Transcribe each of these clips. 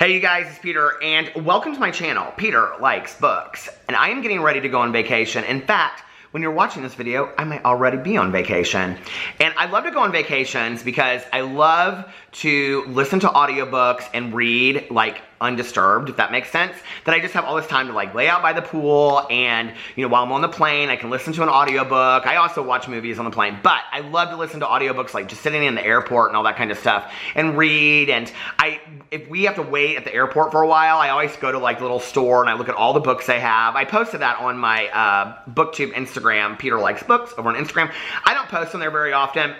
Hey you guys, it's Peter, and welcome to my channel, Peter Likes Books. And I am getting ready to go on vacation. In fact, when you're watching this video, I might already be on vacation. And I love to go on vacations because I love to listen to audiobooks and read, like, undisturbed, if that makes sense. That I just have all this time to, like, lay out by the pool and, you know, while I'm on the plane, I can listen to an audiobook. I also watch movies on the plane, but I love to listen to audiobooks, like, just sitting in the airport and all that kind of stuff and read. And if we have to wait at the airport for a while, I always go to, like, the little store and I look at all the books they have. I posted that on my BookTube Instagram, Peter Likes Books, over on Instagram. I don't post on there very often,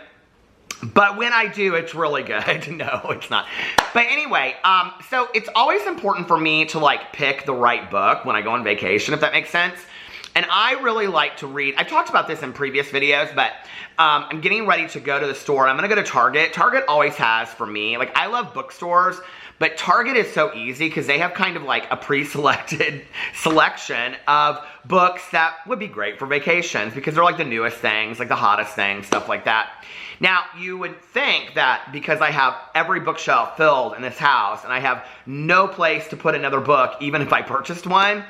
but when I do, it's really good. No, it's not. But anyway, so it's always important for me to, like, pick the right book when I go on vacation, if that makes sense. And I really like to read. I've talked about this in previous videos, but I'm getting ready to go to the store. I'm going to go to Target. Target always has for me. Like, I love bookstores, but Target is so easy because they have kind of like a pre-selected selection of books that would be great for vacations because they're like the newest things, like the hottest things, stuff like that. Now, you would think that because I have every bookshelf filled in this house and I have no place to put another book, even if I purchased one,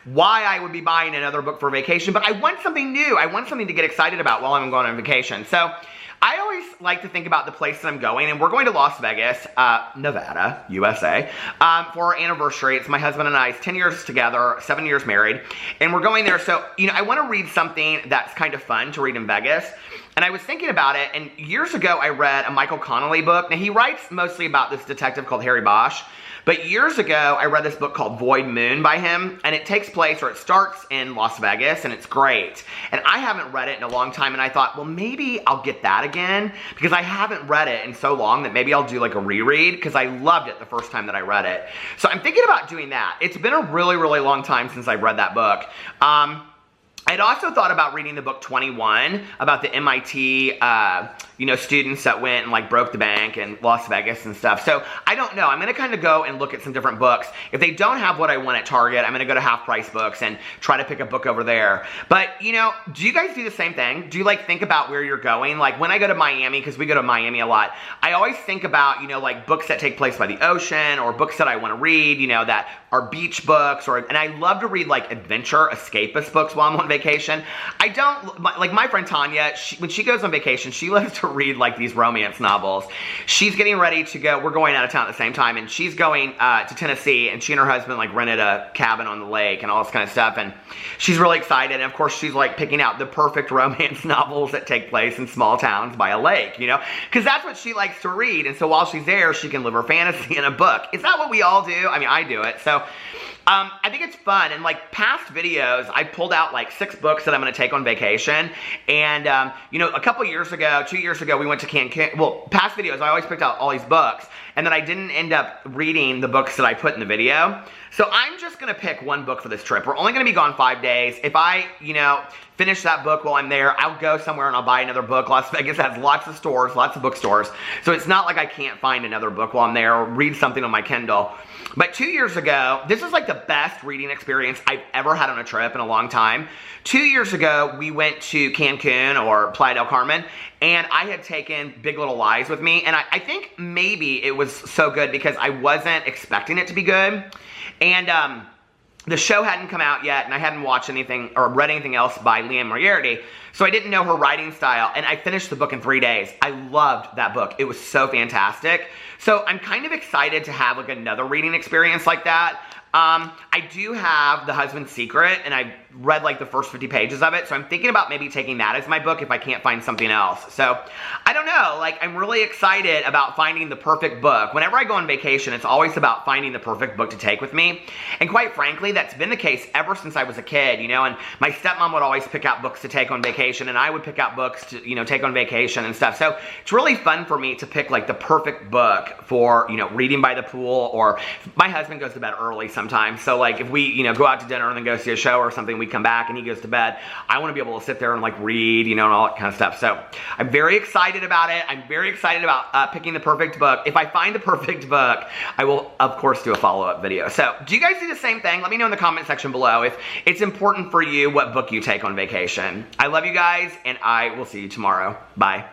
why I would be buying another book for vacation. But I want something new. I want something to get excited about while I'm going on vacation. So I always like to think about the place that I'm going, and we're going to Las Vegas, Nevada, USA, for our anniversary. It's my husband and I's 10 years together, 7 years married, and we're going there. So, you know, I want to read something that's kind of fun to read in Vegas. And I was thinking about it, and years ago I read a Michael Connelly book. Now, he writes mostly about this detective called Harry Bosch. But years ago, I read this book called Void Moon by him, and it takes place, or it starts in Las Vegas, and it's great. And I haven't read it in a long time, and I thought, well, maybe I'll get that again, because I haven't read it in so long that maybe I'll do like a reread, because I loved it the first time that I read it. So I'm thinking about doing that. It's been a really, really long time since I've read that book. I'd also thought about reading the book 21 about the MIT, you know, students that went and, like, broke the bank in Las Vegas and stuff. So I don't know. I'm going to kind of go and look at some different books. If they don't have what I want at Target, I'm going to go to Half Price Books and try to pick a book over there. But, you know, do you guys do the same thing? Do you, like, think about where you're going? Like, when I go to Miami, because we go to Miami a lot, I always think about, you know, like, books that take place by the ocean or books that I want to read, you know, that are beach books. And I love to read, like, adventure, escapist books while I'm on vacation. I don't, like, my friend Tanya, when she goes on vacation, she loves to read, like, these romance novels. She's getting ready to go, we're going out of town at the same time, and she's going to Tennessee, and she and her husband, like, rented a cabin on the lake and all this kind of stuff, and she's really excited, and of course, she's, like, picking out the perfect romance novels that take place in small towns by a lake, you know, because that's what she likes to read, and so while she's there, she can live her fantasy in a book. Is that what we all do? I mean, I do it, so I think it's fun, and like past videos, I pulled out like 6 books that I'm going to take on vacation, and you know, a couple years ago, 2 years ago, we went to Cancun. Well, past videos, I always picked out all these books, and then I didn't end up reading the books that I put in the video. So I'm just going to pick one book for this trip. We're only going to be gone 5 days. If I, you know, finish that book while I'm there, I'll go somewhere and I'll buy another book. Las Vegas has lots of stores, lots of bookstores. So it's not like I can't find another book while I'm there or read something on my Kindle. But 2 years ago, this is like the best reading experience I've ever had on a trip in a long time. 2 years ago, we went to Cancun or Playa del Carmen, and I had taken Big Little Lies with me. And I think maybe it was so good because I wasn't expecting it to be good. And the show hadn't come out yet, and I hadn't watched anything or read anything else by Liane Moriarty, so I didn't know her writing style, and I finished the book in 3 days. I loved that book. It was so fantastic. So I'm kind of excited to have like another reading experience like that. I do have The Husband's Secret, and I've read like the first 50 pages of it, so I'm thinking about maybe taking that as my book if I can't find something else. So, I don't know, like, I'm really excited about finding the perfect book. Whenever I go on vacation, it's always about finding the perfect book to take with me, and quite frankly, that's been the case ever since I was a kid, you know, and my stepmom would always pick out books to take on vacation, and I would pick out books to, you know, take on vacation and stuff. So, it's really fun for me to pick, like, the perfect book for, you know, reading by the pool, or my husband goes to bed early sometimes, so, like, if we, you know, go out to dinner and then go see a show or something, we come back and he goes to bed, I want to be able to sit there and, like, read, you know, and all that kind of stuff. So I'm very excited about it. I'm very excited about picking the perfect book. If I find the perfect book, I will, of course, do a follow-up video. So do you guys do the same thing? Let me know in the comment section below if it's important for you what book you take on vacation. I love you guys, and I will see you tomorrow. Bye.